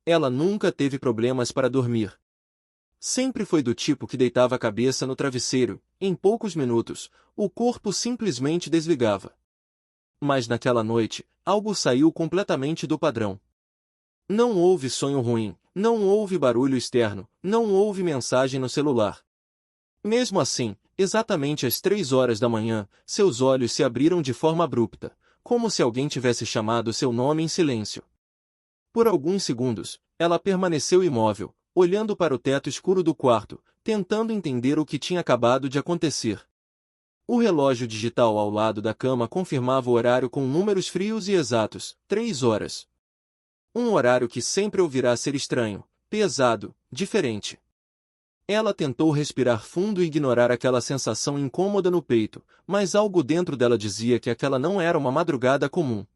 Ela nunca teve problemas para dormir. Sempre foi do tipo que deitava a cabeça no travesseiro, em poucos minutos, o corpo simplesmente desligava. Mas naquela noite, algo saiu completamente do padrão. Não houve sonho ruim, não houve barulho externo, não houve mensagem no celular. Mesmo assim, exatamente às 3 horas da manhã, seus olhos se abriram de forma abrupta, como se alguém tivesse chamado seu nome em silêncio. Por alguns segundos, ela permaneceu imóvel, olhando para o teto escuro do quarto, tentando entender o que tinha acabado de acontecer. O relógio digital ao lado da cama confirmava o horário com números frios e exatos, 3 horas. Um horário que sempre ouvirá ser estranho, pesado, diferente. Ela tentou respirar fundo e ignorar aquela sensação incômoda no peito, mas algo dentro dela dizia que aquela não era uma madrugada comum.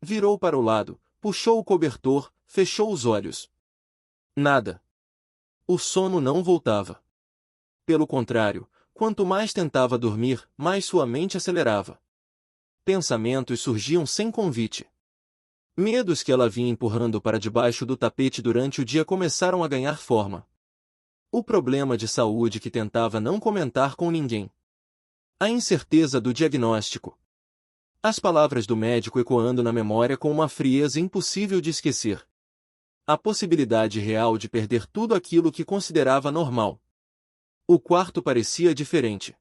Virou para o lado, puxou o cobertor, fechou os olhos. Nada. O sono não voltava. Pelo contrário, quanto mais tentava dormir, mais sua mente acelerava. Pensamentos surgiam sem convite. Medos que ela vinha empurrando para debaixo do tapete durante o dia começaram a ganhar forma. O problema de saúde que tentava não comentar com ninguém. A incerteza do diagnóstico. As palavras do médico ecoando na memória com uma frieza impossível de esquecer. A possibilidade real de perder tudo aquilo que considerava normal. O quarto parecia diferente.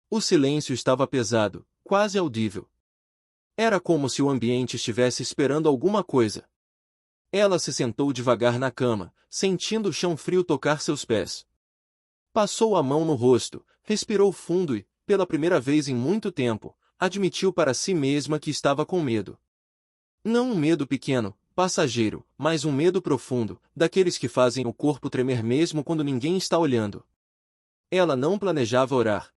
O silêncio estava pesado, quase audível. Era como se o ambiente estivesse esperando alguma coisa. Ela se sentou devagar na cama, sentindo o chão frio tocar seus pés. Passou a mão no rosto, respirou fundo e, pela primeira vez em muito tempo, admitiu para si mesma que estava com medo. Não um medo pequeno, passageiro, mas um medo profundo, daqueles que fazem o corpo tremer mesmo quando ninguém está olhando. Ela não planejava orar.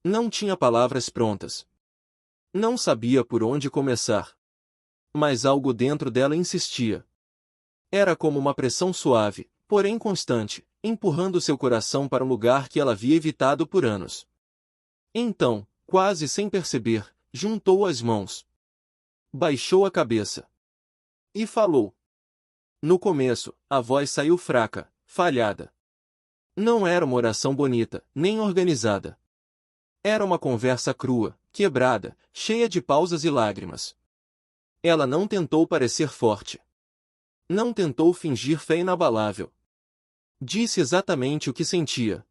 Não tinha palavras prontas. Não sabia por onde começar. Mas algo dentro dela insistia. Era como uma pressão suave, porém constante, empurrando seu coração para um lugar que ela havia evitado por anos. Então, quase sem perceber, juntou as mãos. Baixou a cabeça. E falou. No começo, a voz saiu fraca, falhada. Não era uma oração bonita, nem organizada. Era uma conversa crua, quebrada, cheia de pausas e lágrimas. Ela não tentou parecer forte. Não tentou fingir fé inabalável. Disse exatamente o que sentia.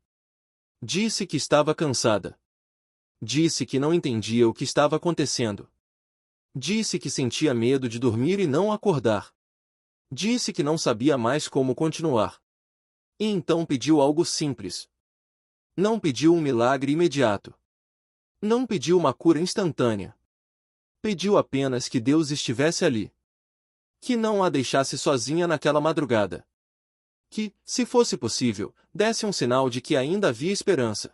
Disse que estava cansada. Disse que não entendia o que estava acontecendo. Disse que sentia medo de dormir e não acordar. Disse que não sabia mais como continuar. E então pediu algo simples. Não pediu um milagre imediato. Não pediu uma cura instantânea. Pediu apenas que Deus estivesse ali. Que não a deixasse sozinha naquela madrugada. Que, se fosse possível, desse um sinal de que ainda havia esperança.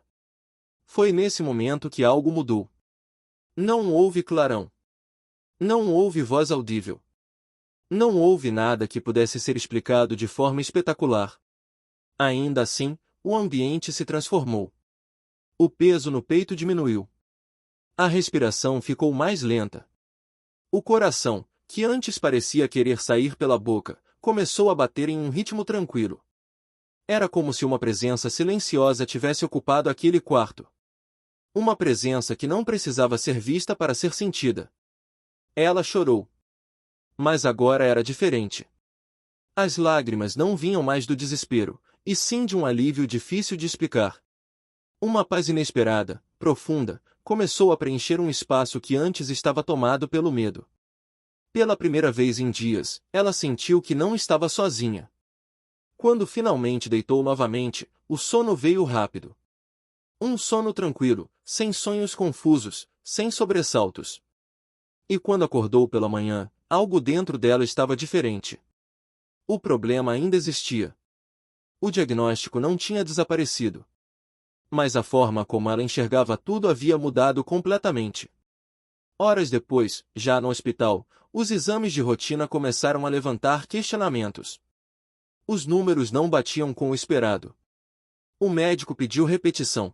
Foi nesse momento que algo mudou. Não houve clarão. Não houve voz audível. Não houve nada que pudesse ser explicado de forma espetacular. Ainda assim, o ambiente se transformou. O peso no peito diminuiu. A respiração ficou mais lenta. O coração, que antes parecia querer sair pela boca, começou a bater em um ritmo tranquilo. Era como se uma presença silenciosa tivesse ocupado aquele quarto. Uma presença que não precisava ser vista para ser sentida. Ela chorou. Mas agora era diferente. As lágrimas não vinham mais do desespero, e sim de um alívio difícil de explicar. Uma paz inesperada, profunda, começou a preencher um espaço que antes estava tomado pelo medo. Pela primeira vez em dias, ela sentiu que não estava sozinha. Quando finalmente deitou novamente, o sono veio rápido. Um sono tranquilo, sem sonhos confusos, sem sobressaltos. E quando acordou pela manhã, algo dentro dela estava diferente. O problema ainda existia. O diagnóstico não tinha desaparecido. Mas a forma como ela enxergava tudo havia mudado completamente. Horas depois, já no hospital, os exames de rotina começaram a levantar questionamentos. Os números não batiam com o esperado. O médico pediu repetição.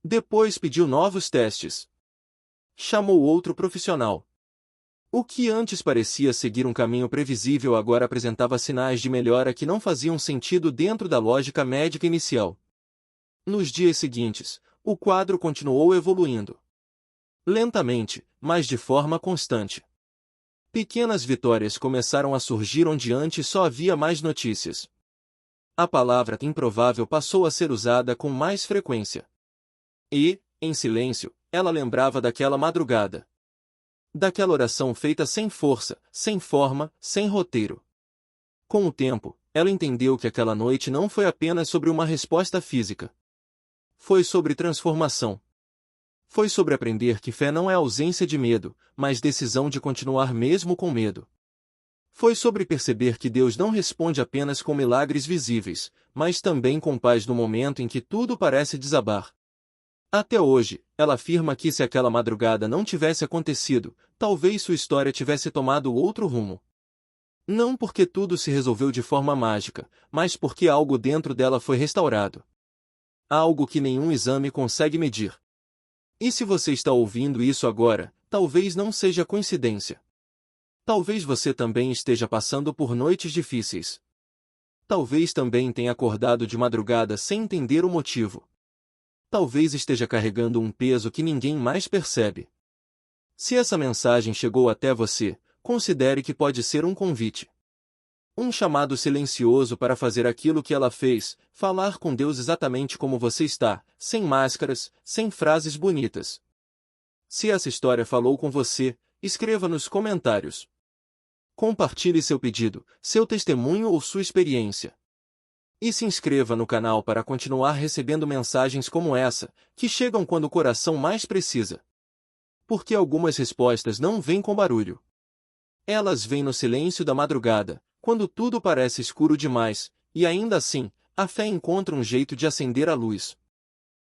Depois pediu novos testes. Chamou outro profissional. O que antes parecia seguir um caminho previsível agora apresentava sinais de melhora que não faziam sentido dentro da lógica médica inicial. Nos dias seguintes, o quadro continuou evoluindo. Lentamente, mas de forma constante. Pequenas vitórias começaram a surgir onde antes só havia mais notícias. A palavra improvável passou a ser usada com mais frequência. E, em silêncio, ela lembrava daquela madrugada. Daquela oração feita sem força, sem forma, sem roteiro. Com o tempo, ela entendeu que aquela noite não foi apenas sobre uma resposta física. Foi sobre transformação. Foi sobre aprender que fé não é ausência de medo, mas decisão de continuar mesmo com medo. Foi sobre perceber que Deus não responde apenas com milagres visíveis, mas também com paz no momento em que tudo parece desabar. Até hoje, ela afirma que se aquela madrugada não tivesse acontecido, talvez sua história tivesse tomado outro rumo. Não porque tudo se resolveu de forma mágica, mas porque algo dentro dela foi restaurado. Algo que nenhum exame consegue medir. E se você está ouvindo isso agora, talvez não seja coincidência. Talvez você também esteja passando por noites difíceis. Talvez também tenha acordado de madrugada sem entender o motivo. Talvez esteja carregando um peso que ninguém mais percebe. Se essa mensagem chegou até você, considere que pode ser um convite. Um chamado silencioso para fazer aquilo que ela fez, falar com Deus exatamente como você está, sem máscaras, sem frases bonitas. Se essa história falou com você, escreva nos comentários. Compartilhe seu pedido, seu testemunho ou sua experiência. E se inscreva no canal para continuar recebendo mensagens como essa, que chegam quando o coração mais precisa. Porque algumas respostas não vêm com barulho. Elas vêm no silêncio da madrugada, quando tudo parece escuro demais, e ainda assim, a fé encontra um jeito de acender a luz.